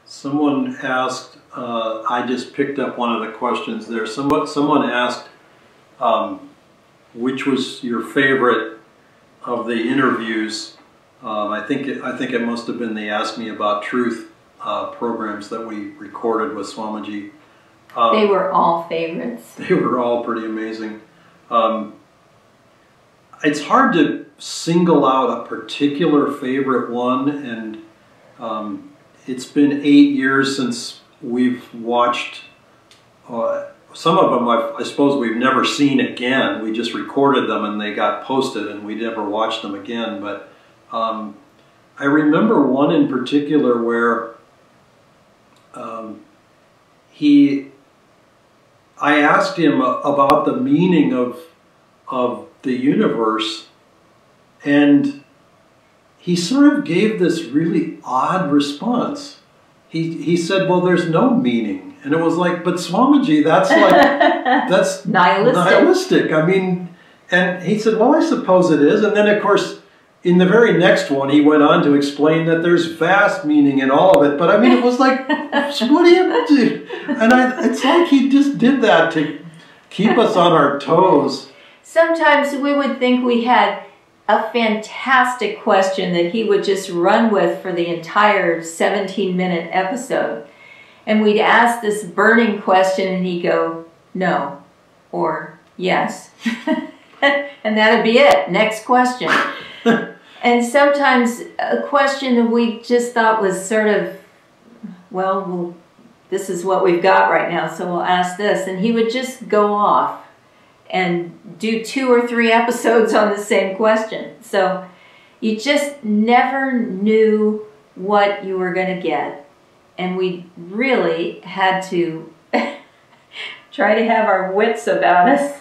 Someone asked, I just picked up one of the questions there. Someone asked, which was your favorite of the interviews? I think it must have been the Ask Me About Truth programs that we recorded with Swamiji. They were all favorites. They were all pretty amazing. It's hard to single out a particular favorite one, and it's been 8 years since we've watched. Some of them I suppose we've never seen again. We just recorded them and they got posted and we never watched them again. But I remember one in particular where I asked him about the meaning of the universe, and he sort of gave this really odd response. He said, well, there's no meaning. And it was like, but Swamiji, that's like, that's nihilistic. I mean, and he said, well, I suppose it is. And then, of course, in the very next one, he went on to explain that there's vast meaning in all of it. But I mean, it was like, what do you do? And it's like he just did that to keep us on our toes. Sometimes we would think we had a fantastic question that he would just run with for the entire 17-minute episode. And we'd ask this burning question and he'd go, no, or yes. And that'd be it. Next question. And sometimes a question that we just thought was sort of, well, this is what we've got right now, so we'll ask this. And he would just go off and do 2 or 3 episodes on the same question. So you just never knew what you were going to get. And we really had to try to have our wits about us.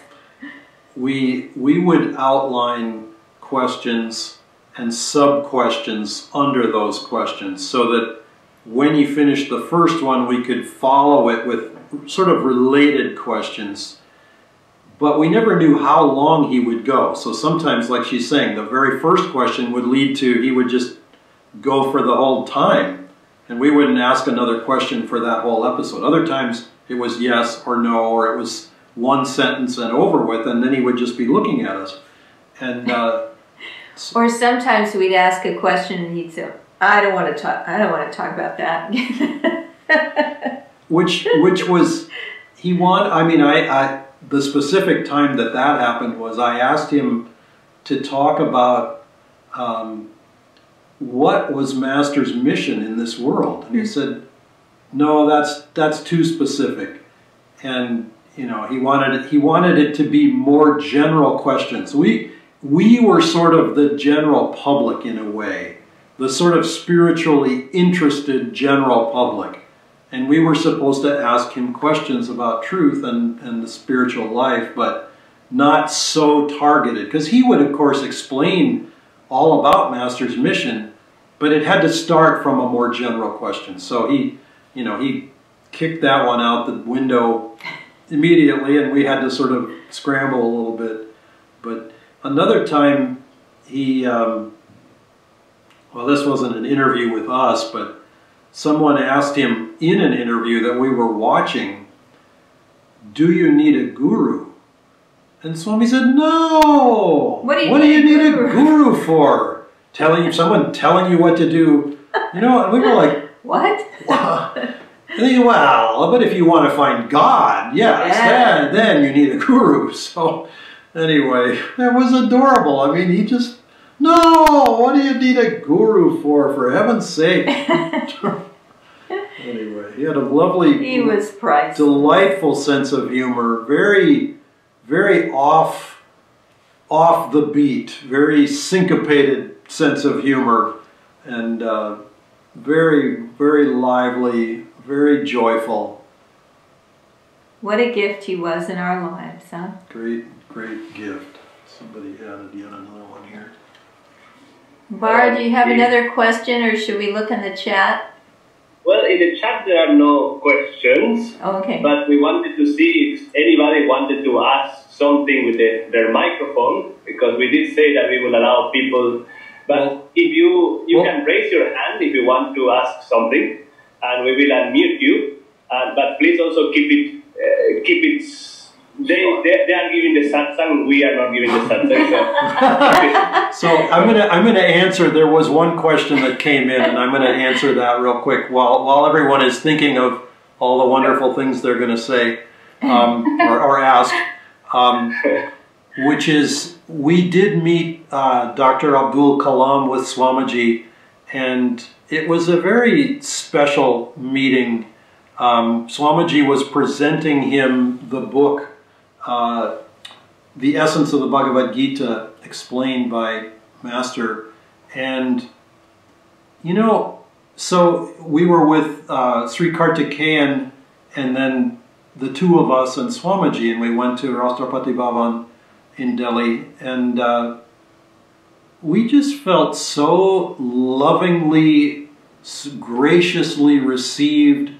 We would outline questions and sub-questions under those questions so that when you finished the first one, we could follow it with sort of related questions. But we never knew how long he would go. So sometimes, like she's saying, the very first question would lead to, he would just go for the whole time. And we wouldn't ask another question for that whole episode. Other times it was yes or no, or it was one sentence and over with, and then he would just be looking at us. And or sometimes we'd ask a question and he'd say, I don't want to talk about that. which was, the specific time that happened was I asked him to talk about what was Master's mission in this world. And he said, no, that's too specific. And he wanted it to be more general questions. We were sort of the general public in a way, the sort of spiritually interested general public. And we were supposed to ask him questions about truth and the spiritual life, but not so targeted. Because he would, of course, explain all about Master's mission, but it had to start from a more general question. So he kicked that one out the window immediately, and we had to sort of scramble a little bit. But another time, well, this wasn't an interview with us, but someone asked him in an interview that we were watching, do you need a guru? And Swami said, no! What do you need a guru for? Someone telling you what to do. And we were like, what? Well, but if you want to find God, yes, then you need a guru. So anyway, that was adorable. I mean, he just, no, what do you need a guru for heaven's sake? Anyway, he had a lovely, he was priceless, delightful sense of humor, very, very off the beat, very syncopated sense of humor, and very, very lively, very joyful. What a gift he was in our lives, huh? Great, great gift. Somebody added yet another one here. Bar, do you have another question, or should we look in the chat? Well, in the chat there are no questions. Oh, okay. But we wanted to see if anybody wanted to ask something with their microphone, because we did say that we will allow people. But if you can raise your hand if you want to ask something. and we will unmute you. But please also keep it. They are giving the satsang. We are not giving the satsang. So I'm gonna answer. There was one question that came in, and I'm gonna answer that real quick while everyone is thinking of all the wonderful things they're gonna say or ask. Which is, we did meet Dr. Abdul Kalam with Swamiji, and it was a very special meeting. Swamiji was presenting him the book, The Essence of the Bhagavad Gita, explained by Master. And, you know, so we were with Sri Kartikeyan, and then the two of us and Swamiji, and we went to Rashtrapati Bhavan in Delhi, and we just felt so lovingly, graciously received.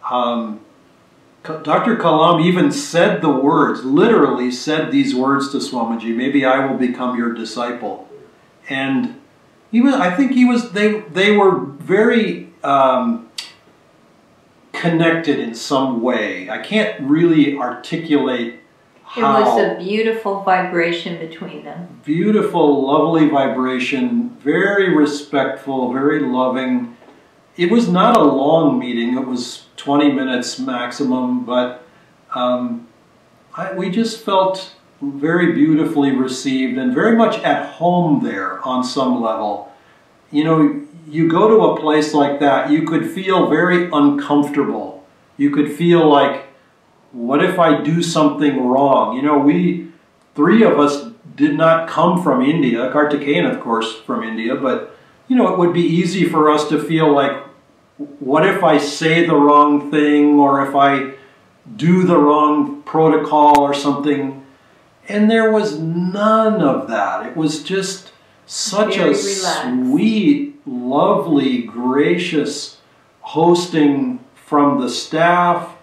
Dr. Kalam even said the words, literally said these words to Swamiji, "Maybe I will become your disciple." And I think they were very connected in some way. I can't really articulate how. It was a beautiful vibration between them. Beautiful, lovely vibration, very respectful, very loving. It was not a long meeting. It was 20 minutes maximum, but we just felt very beautifully received and very much at home there on some level. You know, you go to a place like that, you could feel very uncomfortable. You could feel like, what if I do something wrong? You know, three of us did not come from India, Kartikeyan, of course, from India, but, you know, it would be easy for us to feel like, what if I say the wrong thing, or if I do the wrong protocol or something? And there was none of that. It was just such a sweet, lovely, gracious hosting from the staff,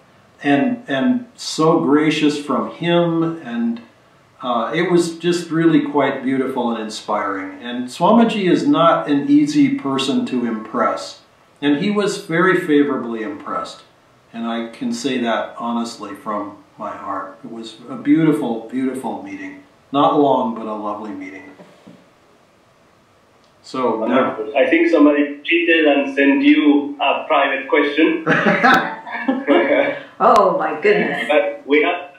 and so gracious from him, and it was just really quite beautiful and inspiring. And Swamiji is not an easy person to impress, and he was very favorably impressed, and I can say that honestly from my heart. It was a beautiful, beautiful meeting. Not long, but a lovely meeting. So now, I think somebody cheated and sent you a private question. Oh my goodness. But we have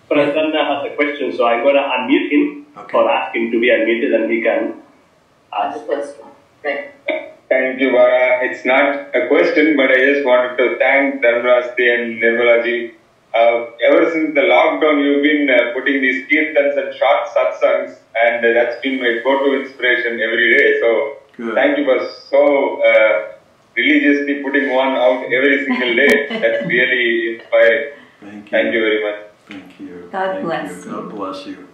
Prasanna has a question, so I'm going to unmute him, or ask him to be unmuted, and he can ask the question. Right. Thank you, Bara. It's not a question, but I just wanted to thank Dharmarasti and Nirmalaji. Ever since the lockdown, you've been putting these kirtans and short satsangs, and that's been my go-to inspiration every day. So, thank you for so religiously putting one out every single day. That's really inspiring. Thank you very much. Thank you. God bless you. God bless you.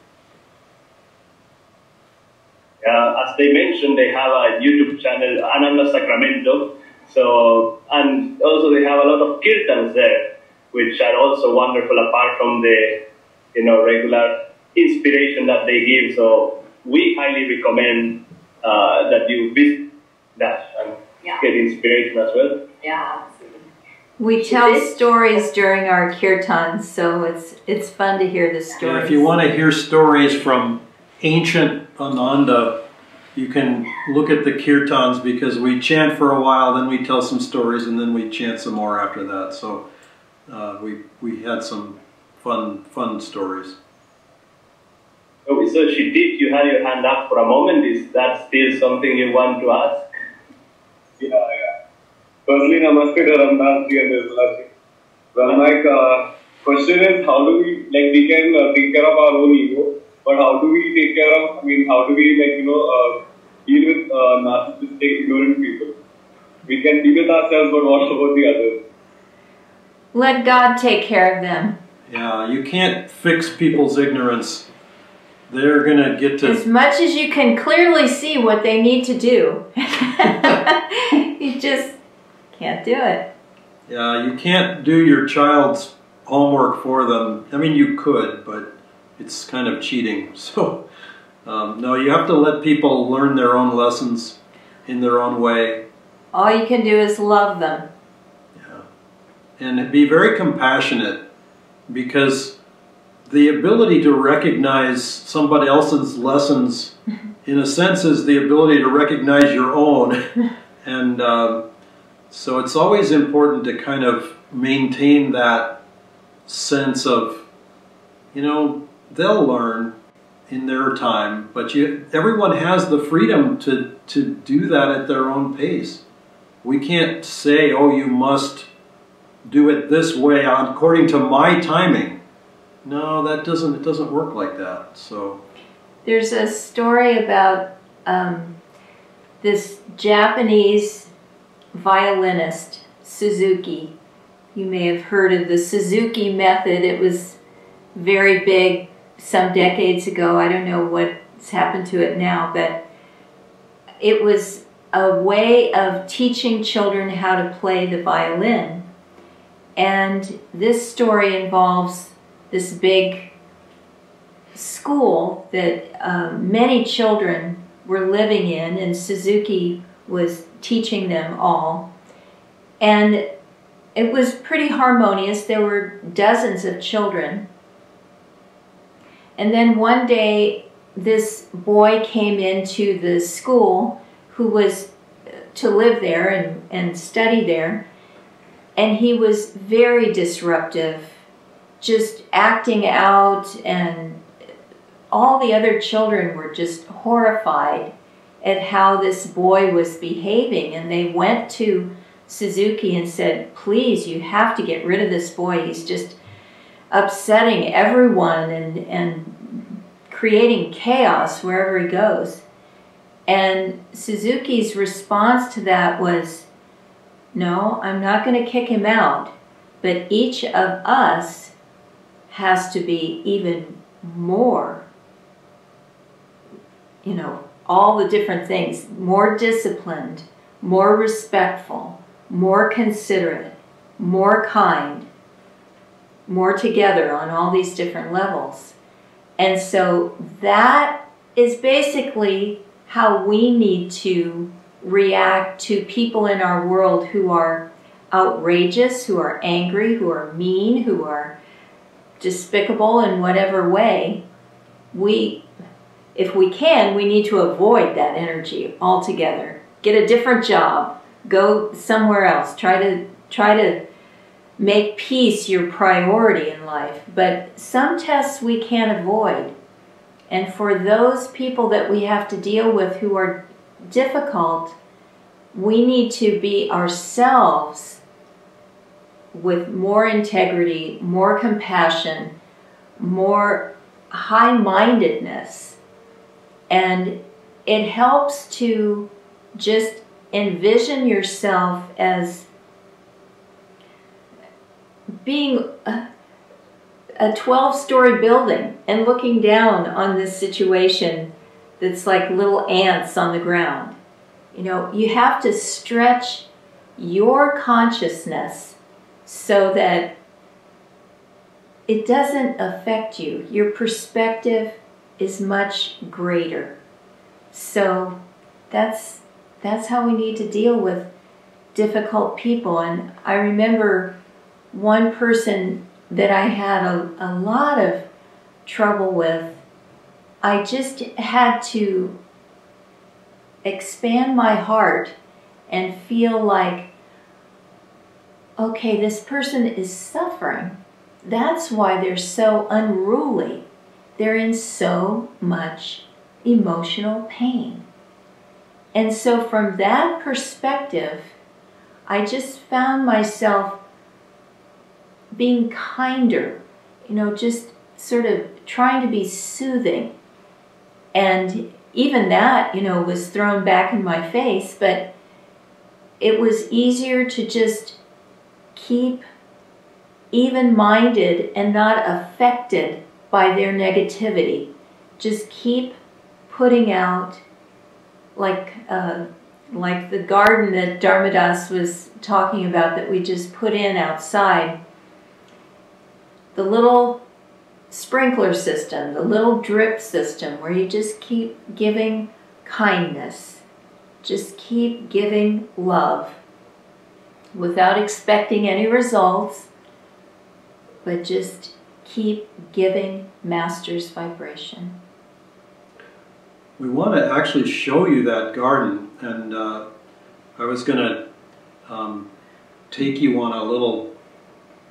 As they mentioned, they have a YouTube channel, Ananda Sacramento. So, and also they have a lot of kirtans there, which are also wonderful apart from the, regular inspiration that they give. So we highly recommend that you visit that and get inspiration as well. Yeah. We tell stories during our kirtans, so it's fun to hear the stories. Yeah, if you want to hear stories from ancient Ananda, you can look at the kirtans, because we chant for a while, then we tell some stories, and then we chant some more after that. So we had some fun stories. So Shidit, you had your hand up for a moment. Is that still something you want to ask? Yeah. Firstly, namaste to Ramdas ji and Nirmala ji. Well, my question is, how do we can take care of our own ego, but how do we take care of, how do we deal with narcissistic, ignorant people? We can deal with ourselves, but what about the others? Let God take care of them. Yeah, you can't fix people's ignorance. They're going to get to... As much as you can clearly see what they need to do, you just can't do it. Yeah, you can't do your child's homework for them. I mean, you could, but it's kind of cheating. So, no, you have to let people learn their own lessons in their own way. All you can do is love them. and be very compassionate, because the ability to recognize somebody else's lessons, in a sense, is the ability to recognize your own. And so it's always important to kind of maintain that sense of, you know, they'll learn in their time, but everyone has the freedom to do that at their own pace. We can't say, oh, you must do it this way according to my timing. No, it doesn't work like that. So there's a story about this Japanese violinist, Suzuki. You may have heard of the Suzuki Method. It was very big some decades ago. I don't know what's happened to it now, but it was a way of teaching children how to play the violin. And this story involves this big school that many children were living in, and Suzuki was teaching them all. And it was pretty harmonious. There were dozens of children. And then one day, this boy came into the school who was to live there and study there, and he was very disruptive, just acting out, and all the other children were just horrified at how this boy was behaving, and they went to Suzuki and said, please, you have to get rid of this boy. He's just upsetting everyone and creating chaos wherever he goes. And Suzuki's response to that was, no, I'm not going to kick him out, but each of us has to be even more, you know, all the different things, more disciplined, more respectful, more considerate, more kind, more together on all these different levels. And so that is basically how we need to react to people in our world who are outrageous, who are angry, who are mean, who are despicable in whatever way. If we can, we need to avoid that energy altogether. Get a different job. Go somewhere else. Try to make peace your priority in life. But some tests we can't avoid. And for those people that we have to deal with who are difficult, we need to be ourselves with more integrity, more compassion, more high-mindedness. And it helps to just envision yourself as being a 12-story building and looking down on this situation that's like little ants on the ground. You know, you have to stretch your consciousness so that it doesn't affect you. Your perspective is much greater. So that's how we need to deal with difficult people. And I remember one person that I had a lot of trouble with. I just had to expand my heart and feel like, okay, this person is suffering. That's why they're so unruly. They're in so much emotional pain. And so from that perspective, I just found myself being kinder, you know, just sort of trying to be soothing. And even that, you know, was thrown back in my face, but it was easier to just keep even-minded and not affected by their negativity. Just keep putting out, like the garden that Dharmadas was talking about that we just put in outside. The little sprinkler system, the little drip system where you just keep giving kindness. Just keep giving love. without expecting any results, but just keep giving Master's vibration. We want to actually show you that garden, and I was going to take you on a little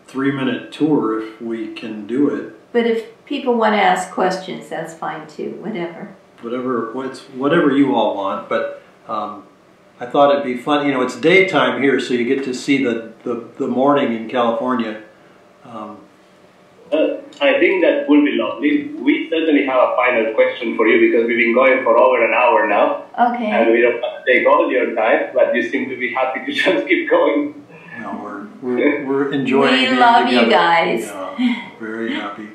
3-minute tour if we can do it. But if people want to ask questions, that's fine too, whatever. Whatever you all want, but I thought it'd be fun. You know, it's daytime here, so you get to see the morning in California. I think that would be lovely. We certainly have a final question for you because we've been going for over an hour now. Okay. And we don't want to take all your time, but you seem to be happy to just keep going. No, we're enjoying being We love together. you guys. Yeah, very happy.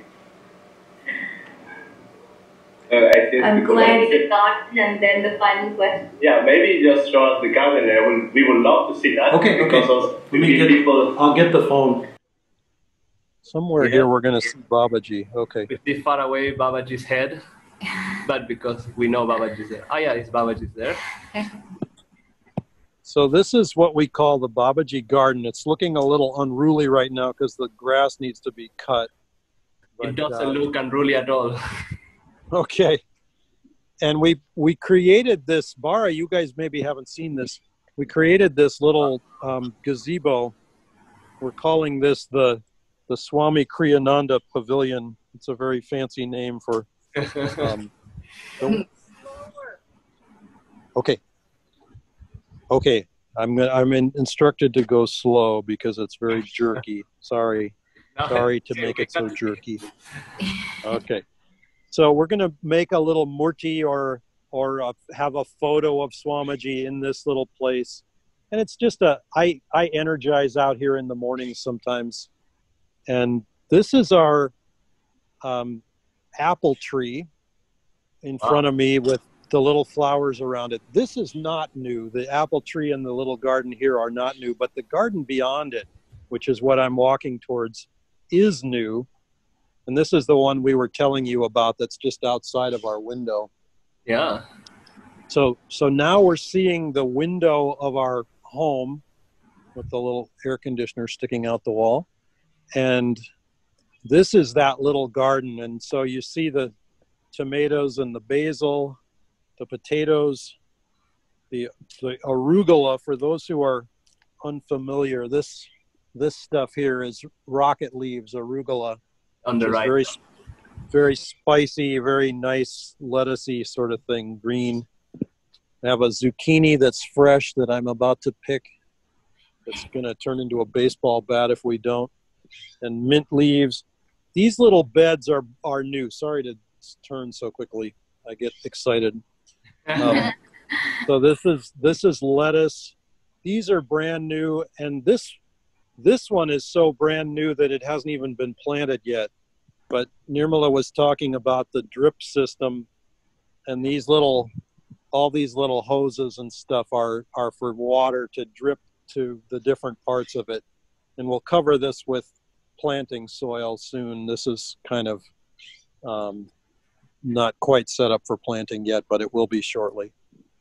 I'm glad the garden and then the final question. Yeah, maybe just show us the garden. We would love to see that. Okay. I'll get the phone. Somewhere here we're going to see Babaji. Okay. We see far away Babaji's head, but because we know Babaji's there. Oh yeah, it's Babaji's there. So this is what we call the Babaji Garden. It's looking a little unruly right now because the grass needs to be cut. But, it doesn't look unruly at all. Okay. And we created this, Bara, you guys maybe haven't seen this. We created this little gazebo. We're calling this the Swami Kriyananda Pavilion. It's a very fancy name for... Okay. I'm instructed to go slow because it's very jerky. Sorry to make it so jerky. Okay. So we're going to make a little murti or have a photo of Swamiji in this little place. And it's just I energize out here in the morning sometimes. And this is our apple tree in front of me with the little flowers around it. This is not new. The apple tree and the little garden here are not new, but the garden beyond it, which is what I'm walking towards, is new. And this is the one we were telling you about that's just outside of our window. Yeah. So now we're seeing the window of our home with the little air conditioner sticking out the wall. And this is that little garden. And so you see the tomatoes and the basil, the potatoes, the arugula. For those who are unfamiliar, this stuff here is rocket leaves, arugula. On the right. Very, very spicy, very nice lettucey sort of thing, green. I have a zucchini that's fresh that I'm about to pick. It's going to turn into a baseball bat if we don't. And mint leaves. These little beds are new. Sorry to turn so quickly. I get excited. So this is lettuce. These are brand new, and this one is so brand new that it hasn't even been planted yet. But Nirmala was talking about the drip system, and all these little hoses and stuff are for water to drip to the different parts of it. And we'll cover this with planting soil soon. This is kind of not quite set up for planting yet, but it will be shortly.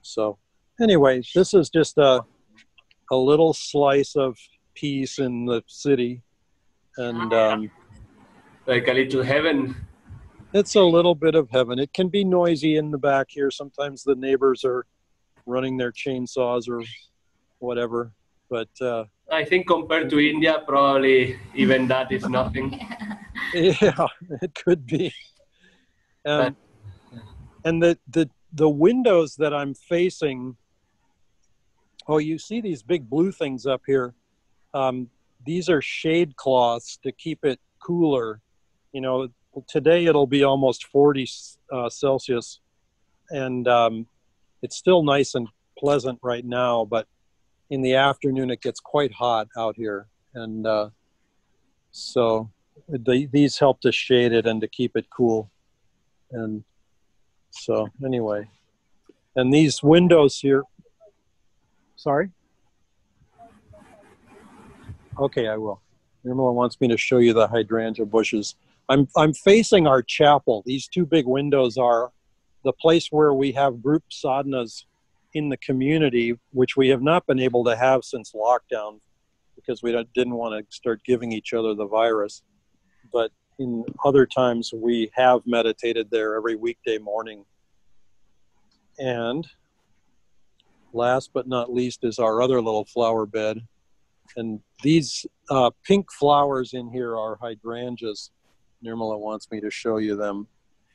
So anyway, this is just a little slice of peace in the city. And like a little heaven. It's a little bit of heaven. It can be noisy in the back here. Sometimes the neighbors are running their chainsaws or whatever. But I think compared to India, probably even that is nothing. Yeah, it could be. And the windows that I'm facing, you see these big blue things up here. These are shade cloths to keep it cooler. You know, today it'll be almost 40 Celsius, and it's still nice and pleasant right now, but in the afternoon it gets quite hot out here. And so these help to shade it and to keep it cool. And so anyway, and these windows here, sorry? Okay, I will. Nirmala wants me to show you the hydrangea bushes. I'm facing our chapel. These two big windows are the place where we have group sadhanas in the community, which we have not been able to have since lockdown because we didn't want to start giving each other the virus. But in other times, we have meditated there every weekday morning. And last but not least is our other little flower bed. And these pink flowers in here are hydrangeas. Nirmala wants me to show you them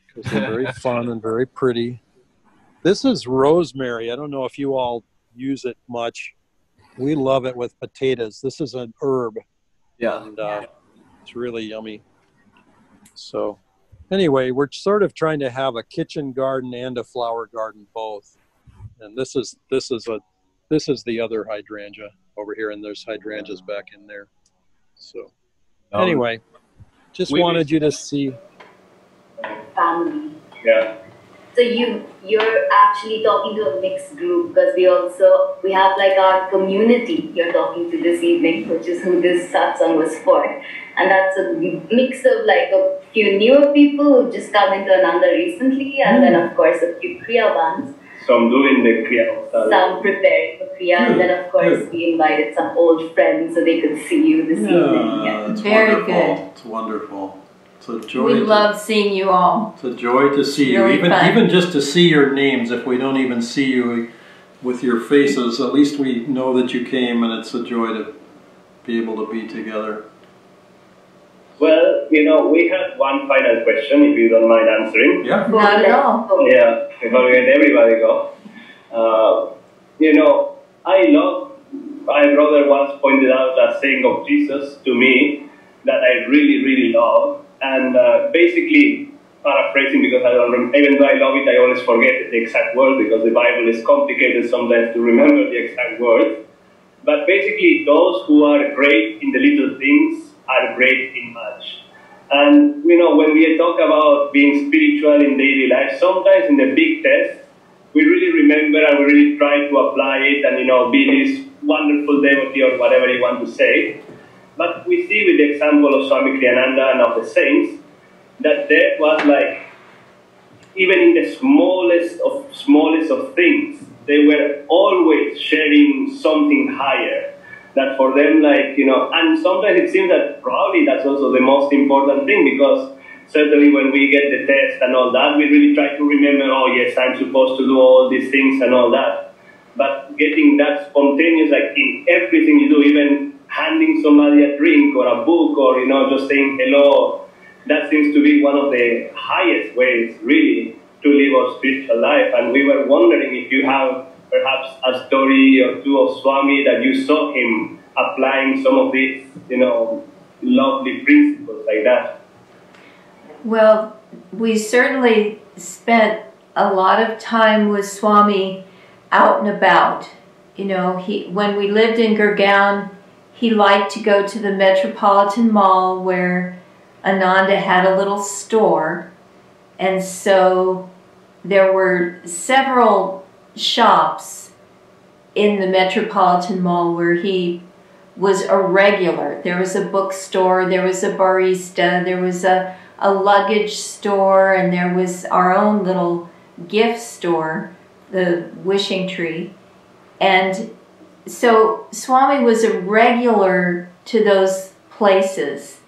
because they're very fun and very pretty. This is rosemary. I don't know if you all use it much. We love it with potatoes. This is an herb. Yeah. And it's really yummy. So anyway, we're sort of trying to have a kitchen garden and a flower garden both. And this is the other hydrangea over here, and there's hydrangeas back in there. So anyway, just wanted you to see. Family. Yeah. So you're actually talking to a mixed group, because we have like our community you're talking to this evening, which is who this satsang was for. And that's a mix of like a few newer people who've just come into Ananda recently, and then of course a few Kriya ones. Some doing the Kriya. Some preparing for Kriya, and then of course we invited some old friends so they could see you this evening. Yeah. It's Very wonderful. good. It's wonderful. It's a joy. We love seeing you all. It's a joy to see you. Really fun. Even just to see your names. If we don't even see you with your faces, at least we know that you came, and it's a joy to be able to be together. Well, we had one final question, if you don't mind answering. Yeah. Not at all. Yeah, before we let everybody go. My brother once pointed out a saying of Jesus to me that I really, really love. And basically, paraphrasing, because I don't remember, even though I love it, I always forget the exact word because the Bible is complicated sometimes to remember the exact word. But basically, those who are great in the little things are great in much. And when we talk about being spiritual in daily life, sometimes in the big test, we really remember and we really try to apply it and be this wonderful devotee or whatever you want to say. But we see with the example of Swami Kriyananda and of the saints that there was like, even in the smallest of things, they were always sharing something higher. That for them, and sometimes it seems that probably that's also the most important thing, because certainly when we get the test and all that, we really try to remember, oh yes, I'm supposed to do all these things and all that. But getting that spontaneous, like in everything you do, even handing somebody a drink or a book or, just saying hello, that seems to be one of the highest ways, really, to live our spiritual life. And we were wondering if you have perhaps a story or two of Swami that you saw him applying some of these, lovely principles like that. Well, we certainly spent a lot of time with Swami out and about. When we lived in Gurgaon, he liked to go to the Metropolitan Mall where Ananda had a little store. And so there were several shops in the Metropolitan Mall where he was a regular. There was a bookstore, there was a barista, there was a luggage store, and there was our own little gift store, the Wishing Tree. And so Swami was a regular to those places.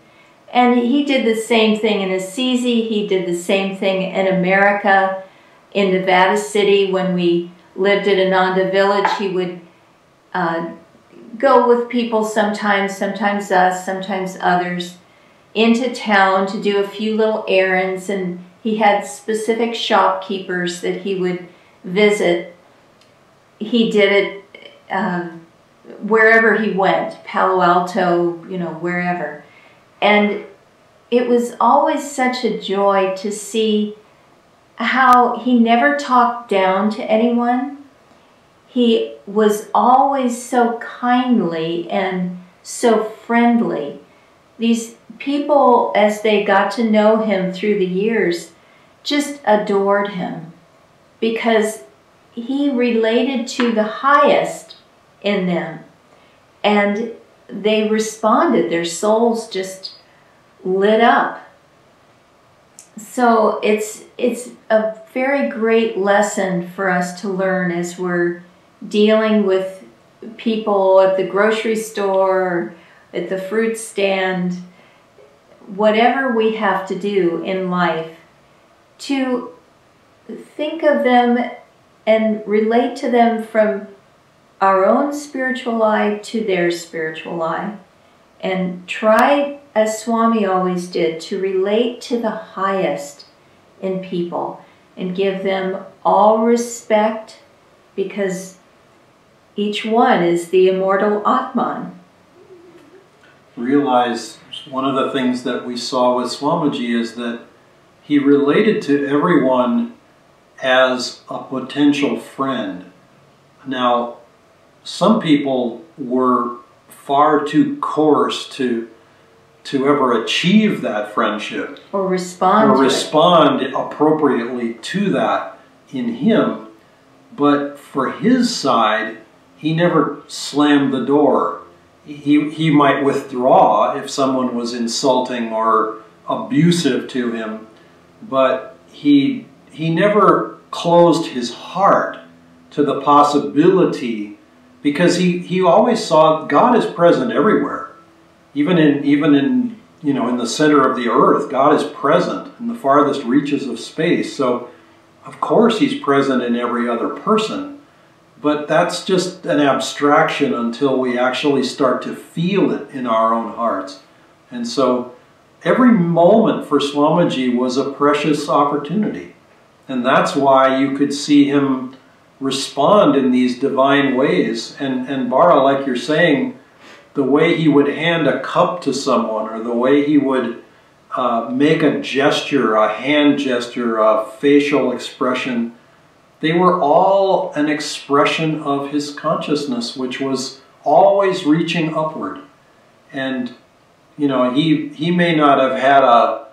And he did the same thing in Assisi, he did the same thing in America, in Nevada City. When we lived at Ananda Village, he would go with people sometimes us, sometimes others, into town to do a few little errands, and he had specific shopkeepers that he would visit. He did it wherever he went, Palo Alto, wherever. And it was always such a joy to see how he never talked down to anyone. He was always so kindly and so friendly. These people, as they got to know him through the years, just adored him because he related to the highest in them. And they responded, their souls just lit up. So it's a very great lesson for us to learn as we're dealing with people at the grocery store, at the fruit stand, whatever we have to do in life, to think of them and relate to them from our own spiritual eye to their spiritual eye. And try, as Swami always did, to relate to the highest in people and give them all respect, because each one is the immortal Atman. Realize one of the things that we saw with Swamiji is that he related to everyone as a potential friend. Now, some people were far too coarse to ever achieve that friendship or respond appropriately to that in him, but for his side, he never slammed the door. He might withdraw if someone was insulting or abusive to him, but he never closed his heart to the possibility, because he always saw God is present everywhere. Even in in the center of the earth, God is present in the farthest reaches of space. So of course he's present in every other person, but that's just an abstraction until we actually start to feel it in our own hearts. And so every moment for Swamiji was a precious opportunity. And that's why you could see him respond in these divine ways. And Bara, like you're saying, the way he would hand a cup to someone, or the way he would make a gesture, a hand gesture, a facial expression, they were all an expression of his consciousness, which was always reaching upward. And he may not have had a,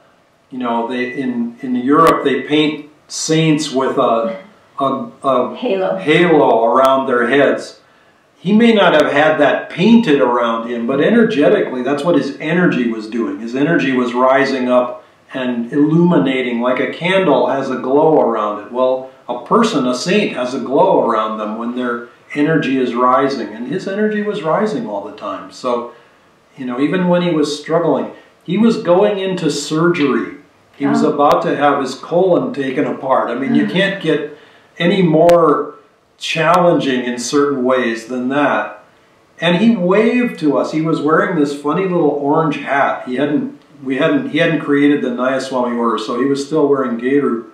in Europe they paint saints with a halo around their heads. He may not have had that painted around him, but energetically, that's what his energy was doing. His energy was rising up and illuminating, like a candle has a glow around it. Well, a person, a saint, has a glow around them when their energy is rising, and his energy was rising all the time. So, even when he was struggling, he was going into surgery. He was about to have his colon taken apart. I mean, you can't get any more challenging in certain ways than that. And he waved to us. He was wearing this funny little orange hat. He hadn't created the Nayaswami order, so he was still wearing Geru.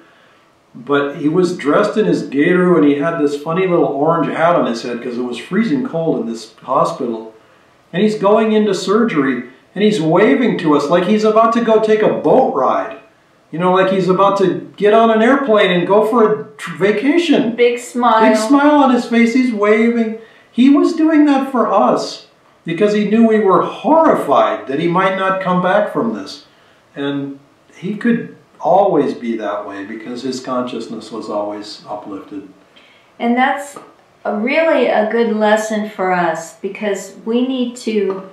But he was dressed in his Geru, and he had this funny little orange hat on his head because it was freezing cold in this hospital. And he's going into surgery, and he's waving to us like he's about to go take a boat ride. Like he's about to get on an airplane and go for a vacation. Big smile. Big smile on his face. He's waving. He was doing that for us because he knew we were horrified that he might not come back from this. And he could always be that way because his consciousness was always uplifted. And that's really a good lesson for us, because we need to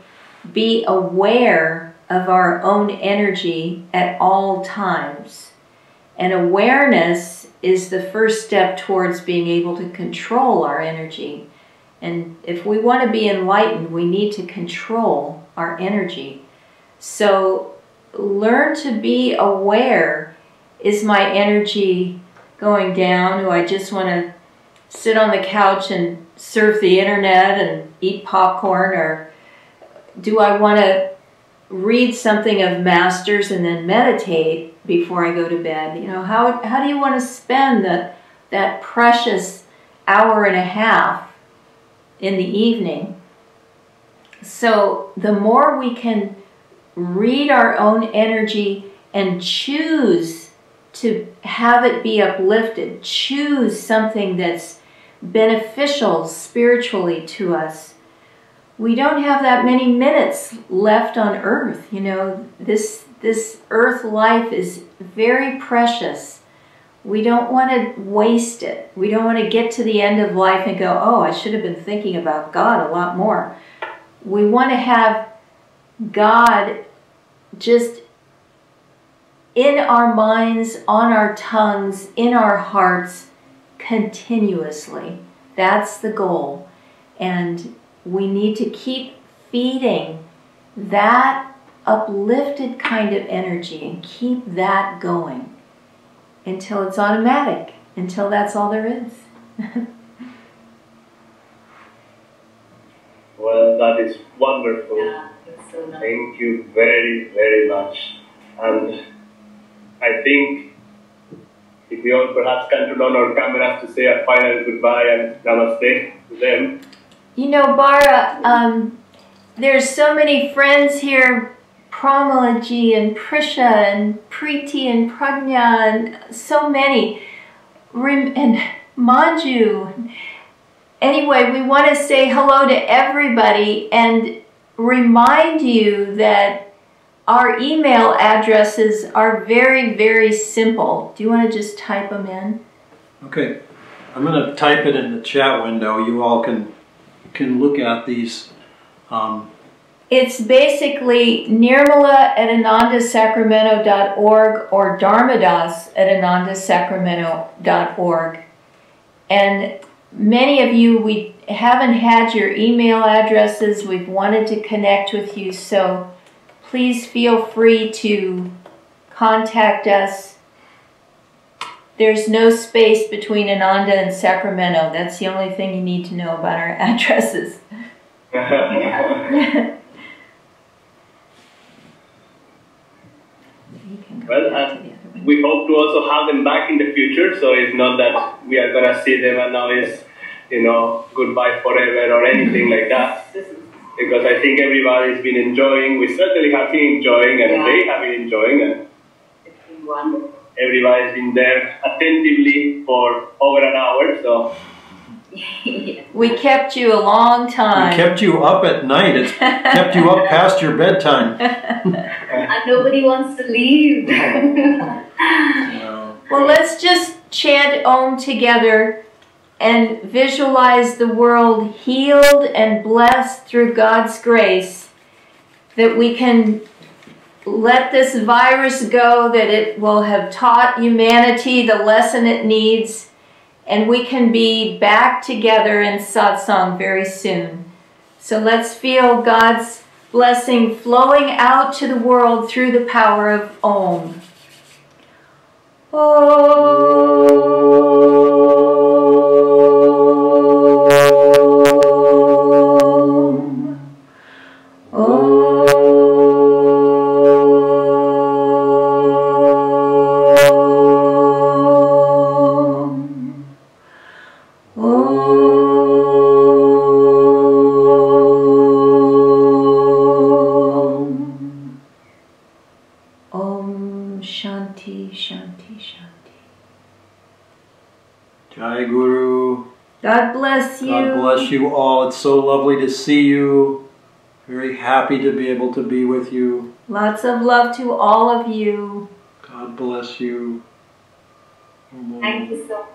be aware of our own energy at all times. And awareness is the first step towards being able to control our energy. And if we want to be enlightened, we need to control our energy. So learn to be aware. Is my energy going down? Do I just want to sit on the couch and surf the internet and eat popcorn? Or do I want to read something of masters and then meditate before I go to bed? How do you want to spend that precious hour and a half in the evening? So the more we can read our own energy and choose to have it be uplifted, choose something that's beneficial spiritually to us. We don't have that many minutes left on earth. This earth life is very precious. We don't want to waste it. We don't want to get to the end of life and go, oh, I should have been thinking about God a lot more. We want to have God just in our minds, on our tongues, in our hearts, continuously. That's the goal. And we need to keep feeding that uplifted kind of energy and keep that going until it's automatic, until that's all there is. Well, that is wonderful. Yeah, it's so nice. Thank you very, very much. And I think if we all perhaps can turn on our cameras to say a final goodbye and namaste to them. You know, Bara, there's so many friends here, Pramalaji and Prisha and Preeti and Pragna and so many, and Manju. Anyway, we want to say hello to everybody and remind you that our email addresses are very, very simple. Do you want to just type them in? Okay, I'm going to type it in the chat window. You all can look at these. It's basically nirmala@anandasacramento.org or dharmadas@anandasacramento.org. And many of you, we haven't had your email addresses. We've wanted to connect with you, so please feel free to contact us. There's no space between Ananda and Sacramento. That's the only thing you need to know about our addresses. Well, we hope to also have them back in the future, so it's not that we are going to see them and now it's, you know, goodbye forever or anything like that. Because I think everybody's been enjoying, we certainly have been enjoying, and they have been enjoying, and It's been wonderful. everybody's been there attentively for over an hour, so. We kept you a long time. We kept you up at night. It's kept you up past your bedtime. And nobody wants to leave. Well, let's just chant Om together and visualize the world healed and blessed through God's grace, that we can let this virus go, that it will have taught humanity the lesson it needs, and we can be back together in satsang very soon. So let's feel God's blessing flowing out to the world through the power of Om. Jai Guru. God bless you. God bless you all. It's so lovely to see you. Very happy to be able to be with you. Lots of love to all of you. God bless you. Thank you so much.